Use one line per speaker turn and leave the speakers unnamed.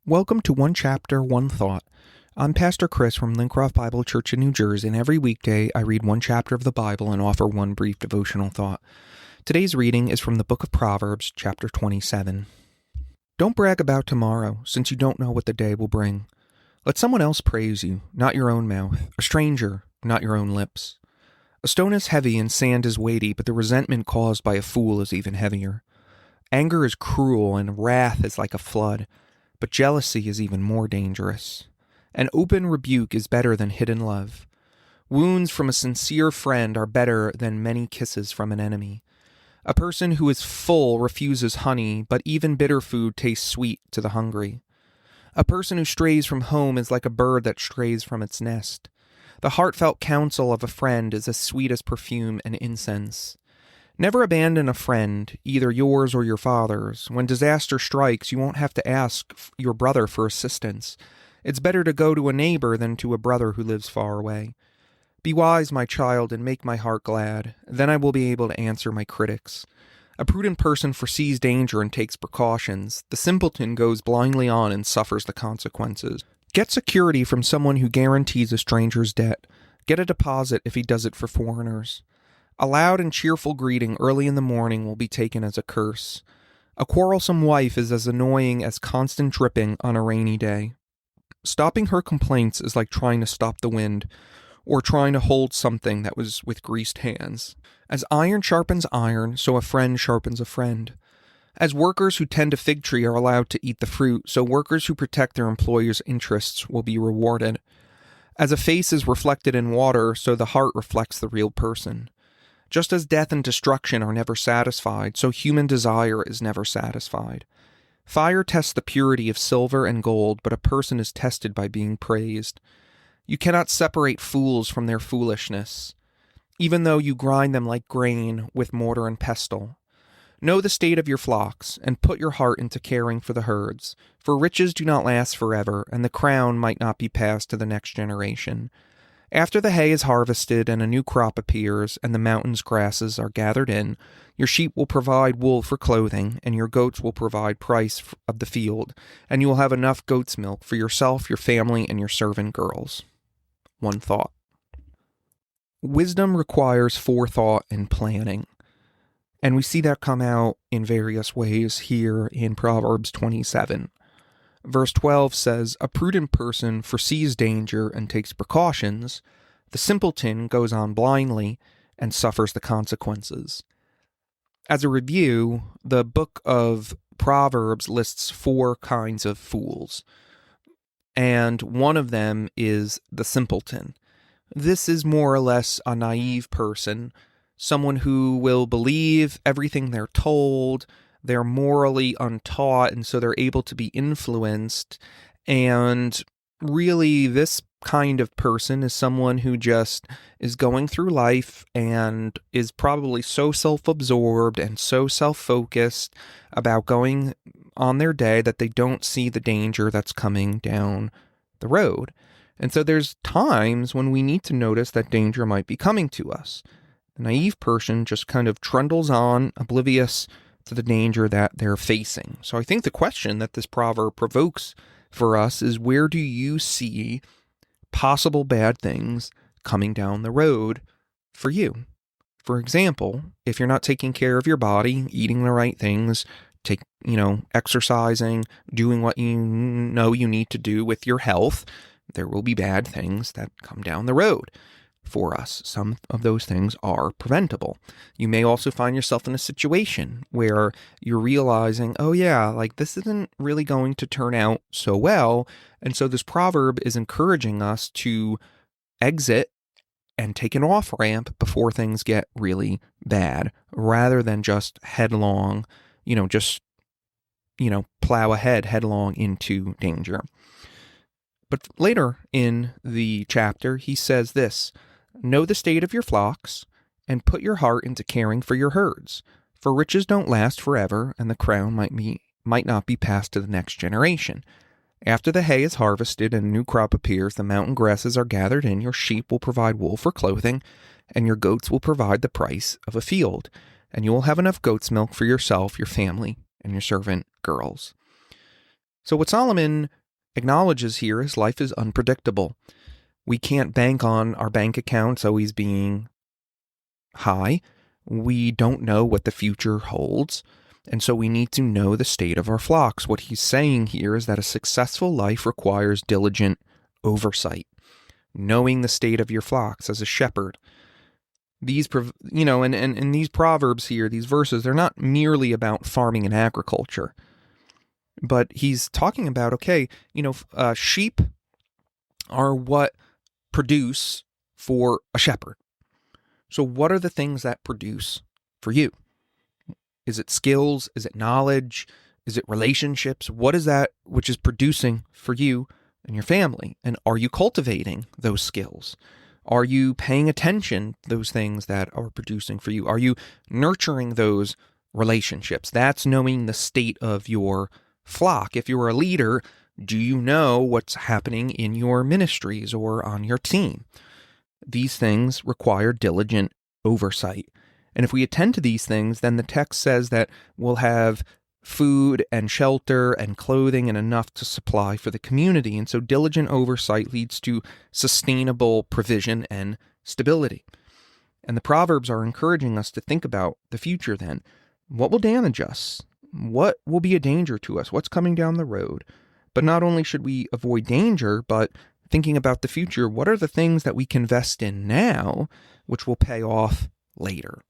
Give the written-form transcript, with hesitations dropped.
Welcome to One Chapter, One Thought. I'm Pastor Chris from Lincroft Bible Church in New Jersey, and every weekday I read one chapter of the Bible and offer one brief devotional thought. Today's reading is from the book of Proverbs, chapter 27. Don't brag about tomorrow, since you don't know what the day will bring. Let someone else praise you, not your own mouth, a stranger, not your own lips. A stone is heavy and sand is weighty, but the resentment caused by a fool is even heavier. Anger is cruel and wrath is like a flood, but jealousy is even more dangerous. An open rebuke is better than hidden love. Wounds from a sincere friend are better than many kisses from an enemy. A person who is full refuses honey, but even bitter food tastes sweet to the hungry. A person who strays from home is like a bird that strays from its nest. The heartfelt counsel of a friend is as sweet as perfume and incense. Never abandon a friend, either yours or your father's. When disaster strikes, you won't have to ask your brother for assistance. It's better to go to a neighbor than to a brother who lives far away. Be wise, my child, and make my heart glad. Then I will be able to answer my critics. A prudent person foresees danger and takes precautions. The simpleton goes blindly on and suffers the consequences. Get security from someone who guarantees a stranger's debt. Get a deposit if he does it for foreigners. A loud and cheerful greeting early in the morning will be taken as a curse. A quarrelsome wife is as annoying as constant dripping on a rainy day. Stopping her complaints is like trying to stop the wind, or trying to hold something that was with greased hands. As iron sharpens iron, so a friend sharpens a friend. As workers who tend a fig tree are allowed to eat the fruit, so workers who protect their employer's interests will be rewarded. As a face is reflected in water, so the heart reflects the real person. Just as death and destruction are never satisfied, so human desire is never satisfied. Fire tests the purity of silver and gold, but a person is tested by being praised. You cannot separate fools from their foolishness, even though you grind them like grain with mortar and pestle. Know the state of your flocks, and put your heart into caring for the herds, for riches do not last forever, and the crown might not be passed to the next generation. After the hay is harvested and a new crop appears, and the mountain's grasses are gathered in, your sheep will provide wool for clothing, and your goats will provide price of the field, and you will have enough goat's milk for yourself, your family, and your servant girls. One thought. Wisdom requires forethought and planning, and we see that come out in various ways here in Proverbs 27. Verse 12 says, "A prudent person foresees danger and takes precautions. The simpleton goes on blindly and suffers the consequences." As a review, the book of Proverbs lists 4 kinds of fools, and one of them is the simpleton. This is more or less a naive person, someone who will believe everything they're told. They're morally untaught, and so they're able to be influenced. And really, this kind of person is someone who just is going through life and is probably so self-absorbed and so self-focused about going on their day that they don't see the danger that's coming down the road. And so there's times when we need to notice that danger might be coming to us. The naive person just kind of trundles on, oblivious to the danger that they're facing. So I think the question that this proverb provokes for us is, where do you see possible bad things coming down the road for you? For example, if you're not taking care of your body, eating the right things, exercising, doing what you know you need to do with your health, there will be bad things that come down the road for us. Some of those things are preventable. You may also find yourself in a situation where you're realizing, oh yeah, this isn't really going to turn out so well. And so this proverb is encouraging us to exit and take an off-ramp before things get really bad, rather than just headlong, plow ahead headlong into danger. But later in the chapter, he says this: "Know the state of your flocks, and put your heart into caring for your herds. For riches don't last forever, and the crown might not be passed to the next generation. After the hay is harvested and a new crop appears, the mountain grasses are gathered in, your sheep will provide wool for clothing, and your goats will provide the price of a field. And you will have enough goat's milk for yourself, your family, and your servant girls." So what Solomon acknowledges here is life is unpredictable. We can't bank on our bank accounts always being high. We don't know what the future holds. And so we need to know the state of our flocks. What he's saying here is that a successful life requires diligent oversight, knowing the state of your flocks as a shepherd. These, and these proverbs here, these verses, they're not merely about farming and agriculture, but he's talking about, sheep are what produce for a shepherd. So what are the things that produce for you? Is it skills? Is it knowledge? Is it relationships? What is that which is producing for you and your family? And are you cultivating those skills? Are you paying attention to those things that are producing for you? Are you nurturing those relationships? That's knowing the state of your flock. If you're a leader, do you know what's happening in your ministries or on your team? These things require diligent oversight. And if we attend to these things, then the text says that we'll have food and shelter and clothing and enough to supply for the community. And so diligent oversight leads to sustainable provision and stability. And the Proverbs are encouraging us to think about the future then. What will damage us? What will be a danger to us? What's coming down the road? But not only should we avoid danger, but thinking about the future, what are the things that we can invest in now which will pay off later?